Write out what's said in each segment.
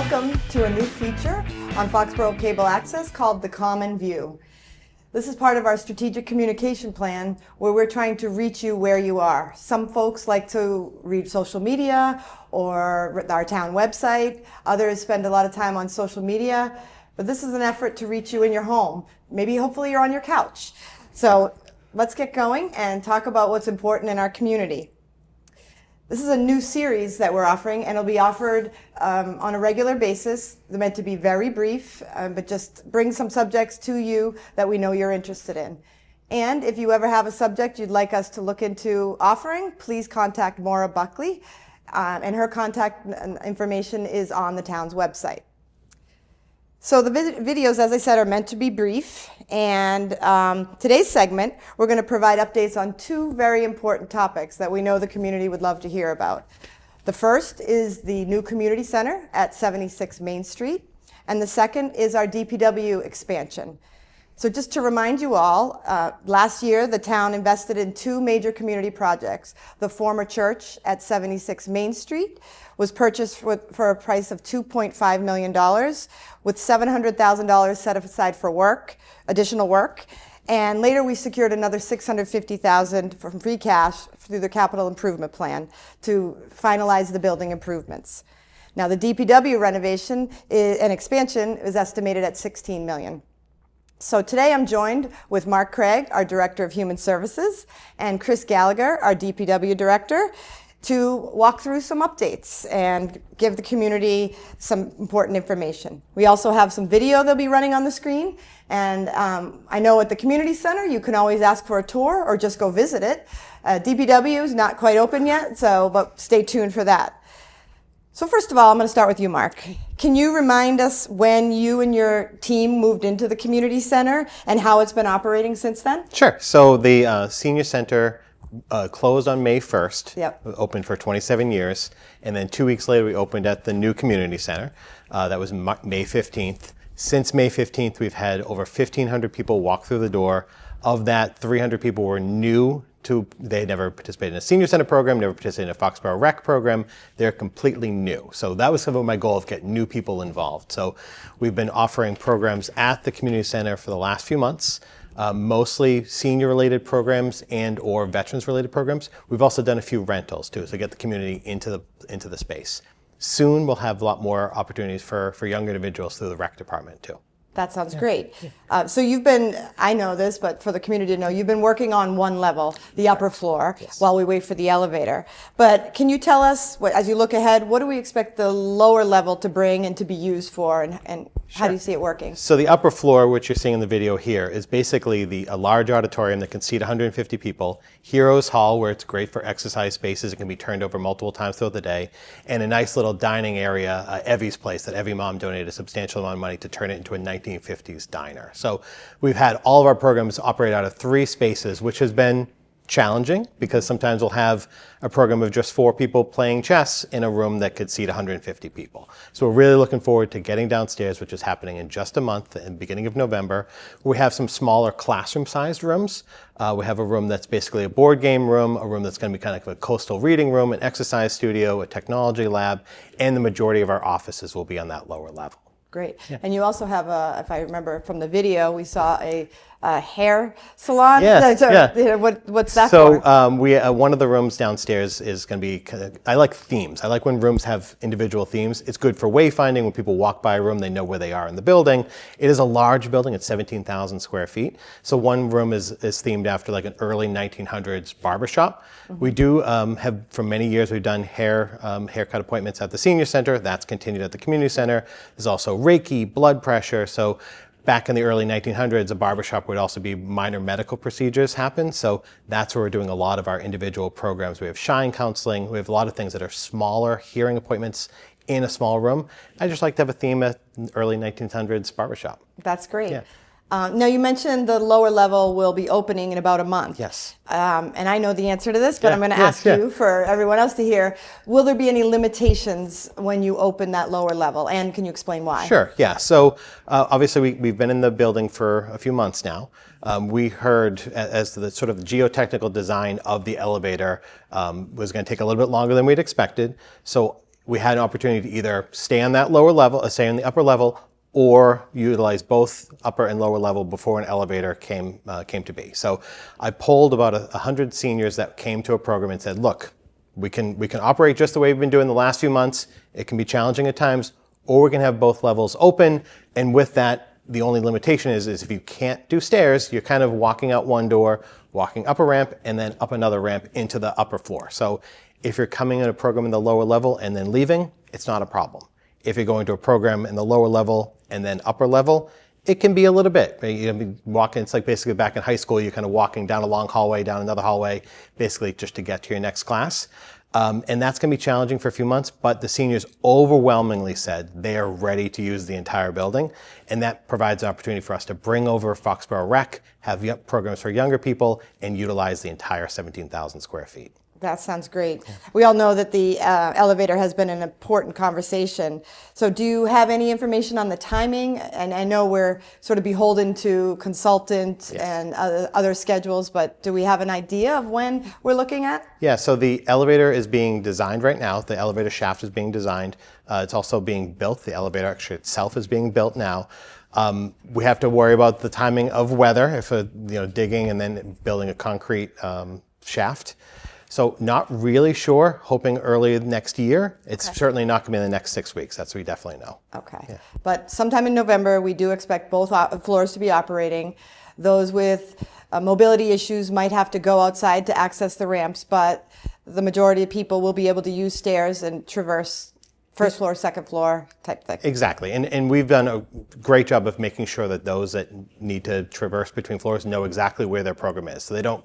Welcome to a new feature on Foxboro Cable Access called The Common View. This is part of our strategic communication plan where we're trying to reach you where you are. Some folks like to read social media or our town website. Others spend a lot of time on social media. But this is an effort to reach you in your home. Maybe hopefully you're on your couch. So let's get going and talk about what's important in our community. This is a new series that we're offering, and it'll be offered on a regular basis. They're meant to be very brief, but just bring some subjects to you that we know you're interested in. And if you ever have a subject you'd like us to look into offering, please contact Maura Buckley, and her contact information is on the town's website. So the videos, as I said, are meant to be brief, and today's segment, we're going to provide updates on two very important topics that we know the community would love to hear about. The first is the new community center at 76 Main Street, and the second is our DPW expansion. So just to remind you all, last year the town invested in two major community projects. The former church at 76 Main Street was purchased for a price of $2.5 million with $700,000 set aside for additional work. And later we secured another $650,000 from free cash through the capital improvement plan to finalize the building improvements. Now the DPW renovation and expansion is estimated at $16 million. So today I'm joined with Mark Craig, our Director of Human Services, and Chris Gallagher, our DPW Director, to walk through some updates and give the community some important information. We also have some video they'll be running on the screen, and I know at the community center you can always ask for a tour or just go visit it. DPW is not quite open yet, but stay tuned for that. So first of all, I'm going to start with you, Mark. Can you remind us when you and your team moved into the community center and how it's been operating since then? Sure. So the senior center closed on May 1st. Yep. Opened for 27 years. And then 2 weeks later, we opened at the new community center. That was May 15th. Since May 15th, we've had over 1,500 people walk through the door. Of that, 300 people were new. They never participated in a senior center program, never participated in a Foxborough rec program. They're completely new. So that was some of my goal of getting new people involved. So we've been offering programs at the community center for the last few months, mostly senior related programs and or veterans related programs. We've also done a few rentals too, so get the community into the space. Soon we'll have a lot more opportunities for younger individuals through the rec department too. That sounds great. So you've been, I know this, but for the community to know, you've been working on one level, the upper floor, while we wait for the elevator. But can you tell us, as you look ahead, what do we expect the lower level to bring and to be used for, and how do you see it working? So the upper floor, which you're seeing in the video here, is basically a large auditorium that can seat 150 people, Heroes Hall, where it's great for exercise spaces, it can be turned over multiple times throughout the day, and a nice little dining area, Evie's Place, that Evie Mom donated a substantial amount of money to turn it into a 1950s diner. So we've had all of our programs operate out of 3 spaces, which has been challenging because sometimes we'll have a program of just 4 people playing chess in a room that could seat 150 people. So we're really looking forward to getting downstairs, which is happening in just a month, in the beginning of November. We have some smaller classroom-sized rooms. We have a room that's basically a board game room, a room that's going to be kind of like a coastal reading room, an exercise studio, a technology lab, and the majority of our offices will be on that lower level. Great. Yeah. And you also have if I remember from the video, we saw a hair salon. Yes, yeah. What's that for? So one of the rooms downstairs is going to be, I like themes. I like when rooms have individual themes. It's good for wayfinding. When people walk by a room, they know where they are in the building. It is a large building. It's 17,000 square feet. So one room is themed after like an early 1900s barbershop. Mm-hmm. We do have, for many years, we've done haircut appointments at the senior center. That's continued at the community center. There's also Reiki, blood pressure. So back in the early 1900s, a barbershop would also be minor medical procedures happen. So that's where we're doing a lot of our individual programs. We have shine counseling. We have a lot of things that are smaller hearing appointments in a small room. I just like to have a theme at early 1900s barbershop. That's great. Yeah. Now you mentioned the lower level will be opening in about a month. Yes. And I know the answer to this, but I'm going to ask you for everyone else to hear. Will there be any limitations when you open that lower level? And can you explain why? Sure, yeah. So obviously we've been in the building for a few months now. We heard as to the sort of geotechnical design of the elevator was going to take a little bit longer than we'd expected. So we had an opportunity to either stay on that lower level, stay on the upper level, or utilize both upper and lower level before an elevator came to be. So I polled about 100 seniors that came to a program and said, look, we can operate just the way we've been doing the last few months. It can be challenging at times, or we can have both levels open. And with that, the only limitation is if you can't do stairs, you're kind of walking out one door, walking up a ramp, and then up another ramp into the upper floor. So if you're coming in a program in the lower level and then leaving, it's not a problem. If you're going to a program in the lower level and then upper level, it can be a little bit. You know, walking, it's like basically back in high school, you're kind of walking down a long hallway, down another hallway, basically just to get to your next class. And that's going to be challenging for a few months, but the seniors overwhelmingly said they are ready to use the entire building. And that provides an opportunity for us to bring over Foxborough Rec, have programs for younger people, and utilize the entire 17,000 square feet. That sounds great. We all know that the elevator has been an important conversation. So do you have any information on the timing? And I know we're sort of beholden to consultant and other schedules, but do we have an idea of when we're looking at? Yeah, so the elevator is being designed right now. The elevator shaft is being designed. It's also being built. The elevator actually itself is being built now. We have to worry about the timing of weather, if digging and then building a concrete shaft. So not really sure, hoping early next year. It's certainly not going to be in the next 6 weeks. That's what we definitely know. Okay. Yeah. But sometime in November, we do expect both floors to be operating. Those with mobility issues might have to go outside to access the ramps, but the majority of people will be able to use stairs and traverse first floor, second floor type thing. Exactly. And we've done a great job of making sure that those that need to traverse between floors know exactly where their program is. So they don't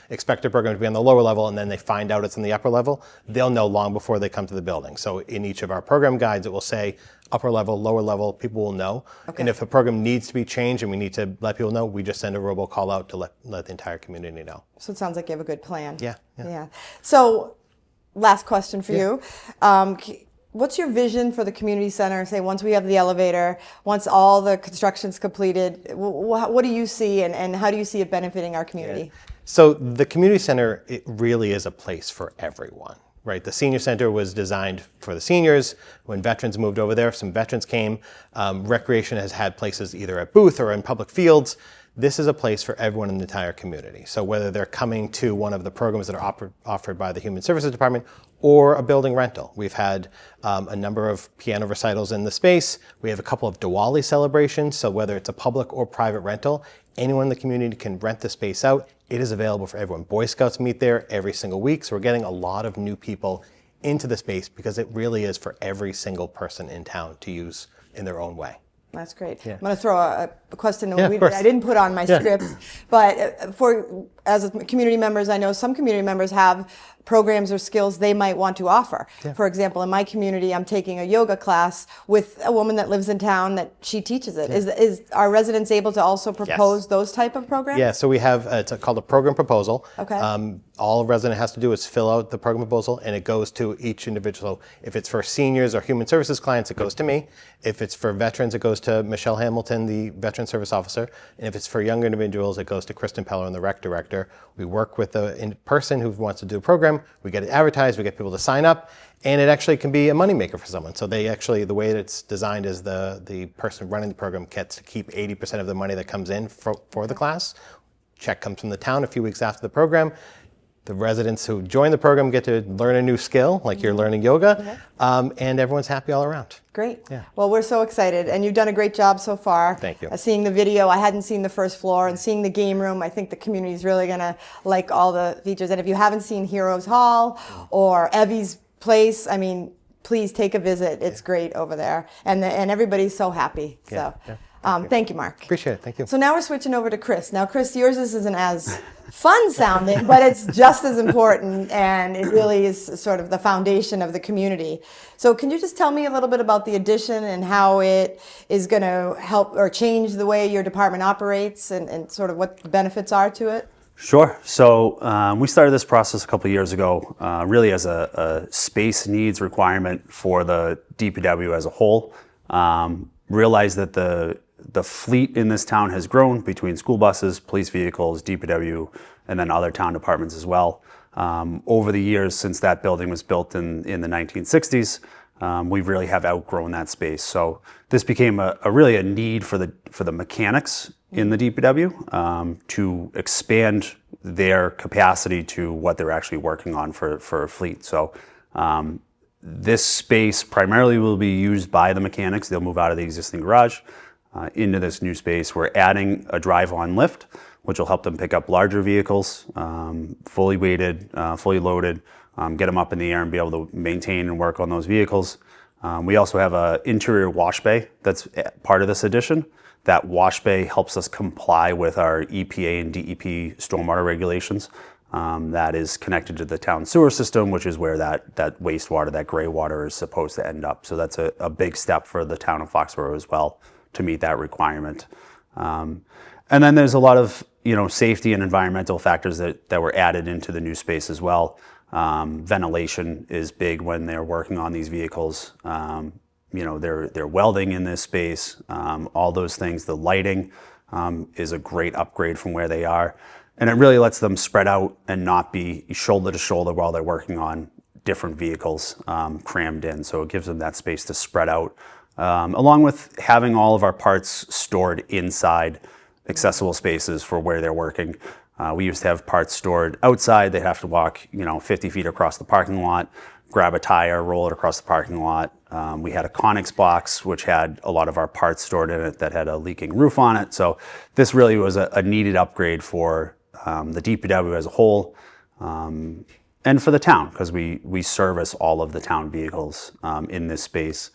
expect their program to be on the lower level and then they find out it's in the upper level. They'll know long before they come to the building. So in each of our program guides, it will say upper level, lower level, people will know. Okay. And if a program needs to be changed and we need to let people know, we just send a robocall out to let the entire community know. So it sounds like you have a good plan. Yeah. So last question for you. What's your vision for the community center, say once we have the elevator, once all the construction's completed, what do you see and how do you see it benefiting our community? Yeah. So the community center, it really is a place for everyone, right? The senior center was designed for the seniors. When veterans moved over there, some veterans came. Recreation has had places either at Booth or in public fields. This is a place for everyone in the entire community. So whether they're coming to one of the programs that are offered by the Human Services Department or a building rental. We've had a number of piano recitals in the space. We have a couple of Diwali celebrations. So whether it's a public or private rental, anyone in the community can rent the space out. It is available for everyone. Boy Scouts meet there every single week. So we're getting a lot of new people into the space because it really is for every single person in town to use in their own way. That's great. Yeah. I'm going to throw a question I didn't put on my script, but as community members, I know some community members have programs or skills they might want to offer. Yeah. For example, in my community, I'm taking a yoga class with a woman that lives in town that she teaches it. Yeah. Is our residents able to also propose those type of programs? Yeah, so we have, it's called a program proposal. Okay. All a resident has to do is fill out the program proposal and it goes to each individual. So if it's for seniors or human services clients, it goes to me. If it's for veterans, it goes to Michelle Hamilton, the Veteran Service Officer. And if it's for younger individuals, it goes to Kristen Peller, the rec director. We work with the person who wants to do a program. We get it advertised, we get people to sign up, and it actually can be a moneymaker for someone. So they actually, the way that it's designed is the person running the program gets to keep 80% of the money that comes in for the class. Check comes from the town a few weeks after the program. The residents who join the program get to learn a new skill, like you're learning yoga, and everyone's happy all around. Great. Yeah. Well, we're so excited, and you've done a great job so far. Thank you. Seeing the video, I hadn't seen the first floor, and seeing the game room, I think the community is really going to like all the features. And if you haven't seen Heroes Hall or Evie's Place, I mean, please take a visit. It's great over there, and everybody's so happy. So. Thank you, Mark. Appreciate it. Thank you. So now we're switching over to Chris. Now, Chris, yours isn't as fun sounding, but it's just as important, and it really is sort of the foundation of the community. So can you just tell me a little bit about the addition and how it is going to help or change the way your department operates and sort of what the benefits are to it? Sure. So we started this process a couple of years ago, really as a space needs requirement for the DPW as a whole. Realized that the fleet in this town has grown between school buses, police vehicles, DPW, and then other town departments as well. Over the years since that building was built in the 1960s, we really have outgrown that space. So this became a really a need for the mechanics in the DPW to expand their capacity to what they're actually working on for a fleet. So this space primarily will be used by the mechanics. They'll move out of the existing garage into this new space. We're adding a drive-on lift, which will help them pick up larger vehicles, fully weighted, fully loaded, get them up in the air and be able to maintain and work on those vehicles. We also have an interior wash bay that's part of this addition. That wash bay helps us comply with our EPA and DEP stormwater regulations. That is connected to the town sewer system, which is where that wastewater, that gray water, is supposed to end up. So that's a big step for the town of Foxborough as well to meet that requirement. And then there's a lot of safety and environmental factors that were added into the new space as well. Ventilation is big when they're working on these vehicles. They're welding in this space. All those things. The lighting is a great upgrade from where they are. And it really lets them spread out and not be shoulder to shoulder while they're working on different vehicles crammed in. So it gives them that space to spread out, along with having all of our parts stored inside accessible spaces for where they're working. We used to have parts stored outside. They'd have to walk 50 feet across the parking lot, grab a tire, roll it across the parking lot. We had a Conex box, which had a lot of our parts stored in it that had a leaking roof on it. So this really was a needed upgrade for the DPW as a whole, and for the town, because we service all of the town vehicles in this space.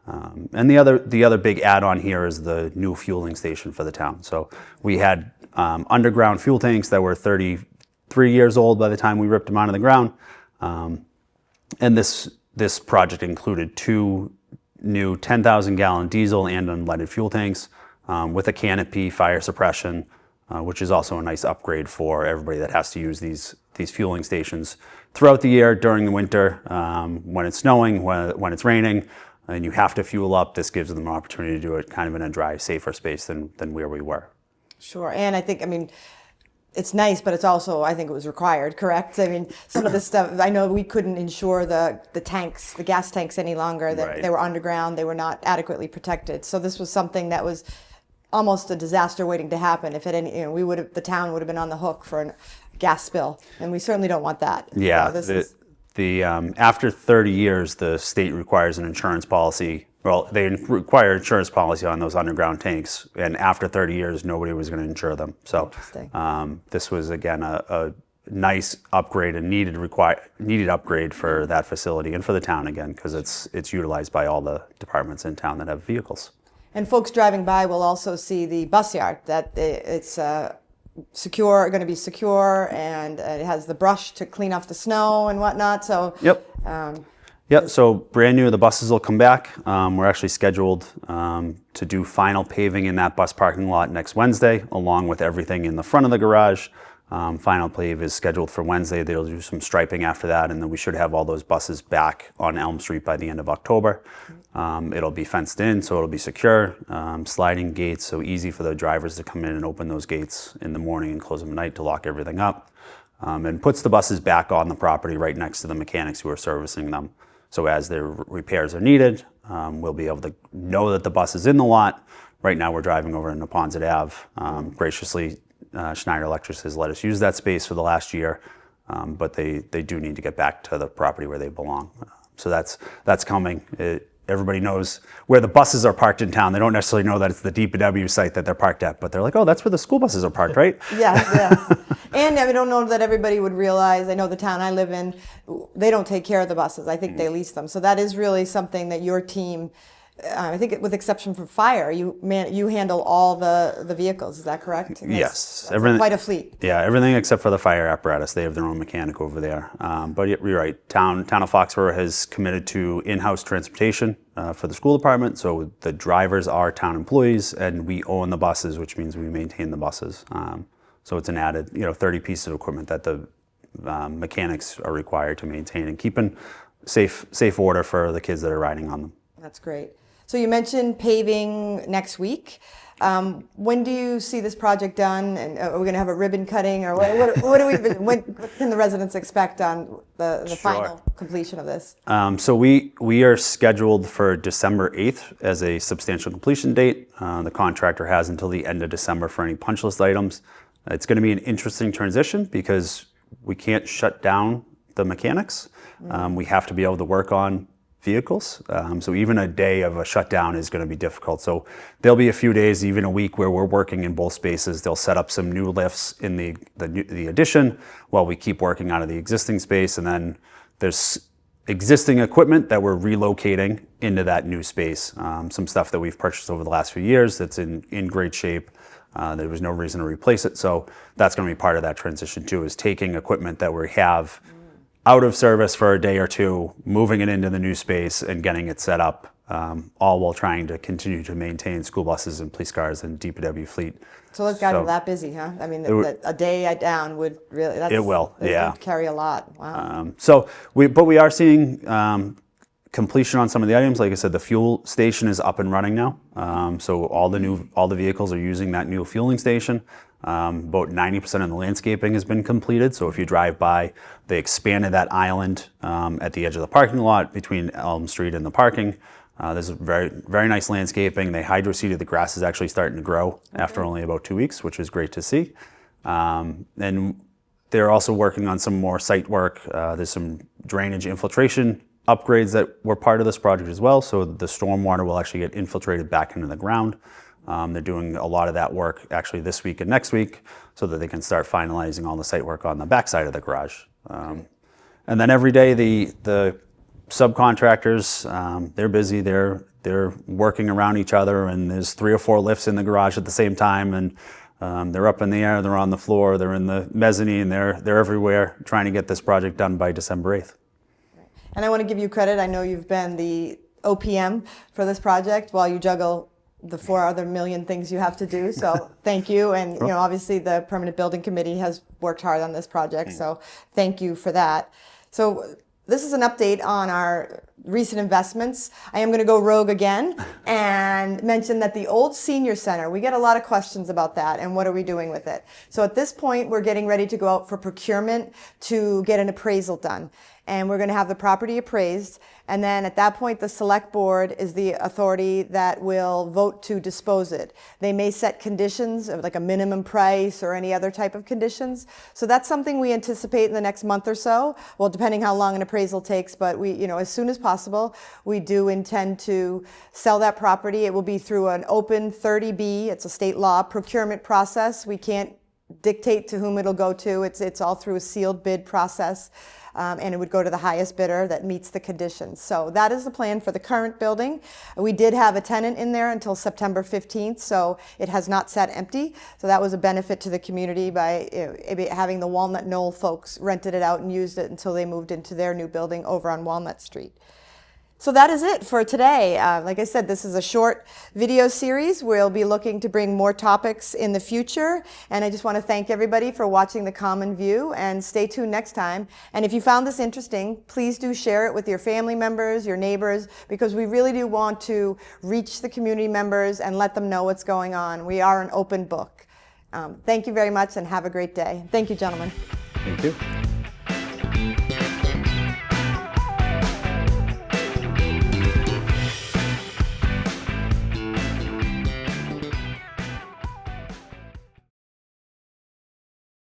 And the other big add-on here is the new fueling station for the town. So we had underground fuel tanks that were 33 years old by the time we ripped them out of the ground. And this project included 2 new 10,000 gallon diesel and unleaded fuel tanks with a canopy, fire suppression, which is also a nice upgrade for everybody that has to use these fueling stations throughout the year during the winter, when it's snowing, when it's raining, and you have to fuel up. This gives them an opportunity to do it kind of in a dry, safer space than where we were. Sure, and I think, it's nice, but it's also, I think it was required, correct? Some of this stuff, I know we couldn't insure the tanks, the gas tanks any longer, that Right. They were underground, they were not adequately protected. So this was something that was almost a disaster waiting to happen. If the town would have been on the hook for a gas spill, and we certainly don't want that. Yeah, So after 30 years, the state requires an insurance policy. Well, they require insurance policy on those underground tanks, and after 30 years, nobody was going to insure them. So this was, again, a nice upgrade, a needed upgrade for that facility and for the town, again, because it's utilized by all the departments in town that have vehicles. And folks driving by will also see the bus yard, that it's secure, going to be secure, and it has the brush to clean off the snow and whatnot. So Yep, so brand new, the buses will come back. We're actually scheduled to do final paving in that bus parking lot next Wednesday, along with everything in the front of the garage. Final pave is scheduled for Wednesday. They'll do some striping after that, and then we should have all those buses back on Elm Street by the end of October. It'll be fenced in, so it'll be secure, sliding gates, so easy for the drivers to come in and open those gates in the morning and close them at night to lock everything up, and puts the buses back on the property right next to the mechanics who are servicing them. So as their repairs are needed, we'll be able to know that the bus is in the lot. Right now we're driving over into Neponset Ave. Graciously, Schneider Electric has let us use that space for the last year, but they do need to get back to the property where they belong. So that's coming. Everybody knows where the buses are parked in town. They don't necessarily know that it's the DPW site that they're parked at, but they're like, oh, that's where the school buses are parked, right? Yes. And I don't know that everybody would realize, I know the town I live in, they don't take care of the buses. I think they lease them. So that is really something that your team, I think with exception for fire, you handle all the vehicles. Is that correct? Yes. That's quite a fleet. Yeah, everything except for the fire apparatus. They have their own mechanic over there. But you're right. Town of Foxborough has committed to in-house transportation for the school department. So the drivers are town employees, and we own the buses, which means we maintain the buses. So it's an added 30 pieces of equipment that the mechanics are required to maintain and keep in safe order for the kids that are riding on them. That's great. So you mentioned paving next week. When do you see this project done? And are we going to have a ribbon cutting, or what can the residents expect on the final completion of this? So we are scheduled for December 8th as a substantial completion date. The contractor has until the end of December for any punch list items. It's going to be an interesting transition because we can't shut down the mechanics. We have to be able to work on vehicles. So even a day of a shutdown is going to be difficult. So there'll be a few days, even a week, where we're working in both spaces. They'll set up some new lifts in the addition while we keep working out of the existing space. And then there's existing equipment that we're relocating into that new space. Some stuff that we've purchased over the last few years that's in great shape. There was no reason to replace it. So that's going to be part of that transition too, is taking equipment that we have out of service for a day or two, moving it into the new space and getting it set up, all while trying to continue to maintain school buses and police cars and DPW fleet. So it's got to be that busy, huh? I mean, a day down would really, it will, yeah. Would carry a lot, wow. But we are seeing completion on some of the items. Like I said, the fuel station is up and running now. So all the vehicles are using that new fueling station. About 90% of the landscaping has been completed. So if you drive by, they expanded that island at the edge of the parking lot between Elm Street and the parking. There's very, very nice landscaping. They hydro-seeded. The grass is actually starting to grow after only about 2 weeks, which is great to see. And they're also working on some more site work. There's some drainage infiltration upgrades that were part of this project as well. So the stormwater will actually get infiltrated back into the ground. They're doing a lot of that work actually this week and next week so that they can start finalizing all the site work on the backside of the garage. And then every day the subcontractors, they're busy, they're working around each other, and there's 3 or 4 lifts in the garage at the same time, and they're up in the air, they're on the floor, they're in the mezzanine, they're everywhere trying to get this project done by December 8th. And I want to give you credit. I know you've been the OPM for this project while you juggle the 4 other million things you have to do. So thank you. And obviously the Permanent Building Committee has worked hard on this project. So thank you for that. So this is an update on our recent investments. I am going to go rogue again and mention that the old senior center, we get a lot of questions about that and what are we doing with it. So at this point, we're getting ready to go out for procurement to get an appraisal done. And we're going to have the property appraised. And then at that point, the select board is the authority that will vote to dispose it. They may set conditions of like a minimum price or any other type of conditions. So that's something we anticipate in the next month or so. Well, depending how long an appraisal takes, but we, as soon as possible, we do intend to sell that property. It will be through an open 30B. It's a state law procurement process. We can't dictate to whom it'll go to. It's all through a sealed bid process. And it would go to the highest bidder that meets the conditions. So that is the plan for the current building. We did have a tenant in there until September 15th, so it has not sat empty. So that was a benefit to the community by having the Walnut Knoll folks rented it out and used it until they moved into their new building over on Walnut Street. So that is it for today. Like I said, this is a short video series. We'll be looking to bring more topics in the future. And I just want to thank everybody for watching The Common View, and stay tuned next time. And if you found this interesting, please do share it with your family members, your neighbors, because we really do want to reach the community members and let them know what's going on. We are an open book. Thank you very much and have a great day. Thank you, gentlemen. Thank you.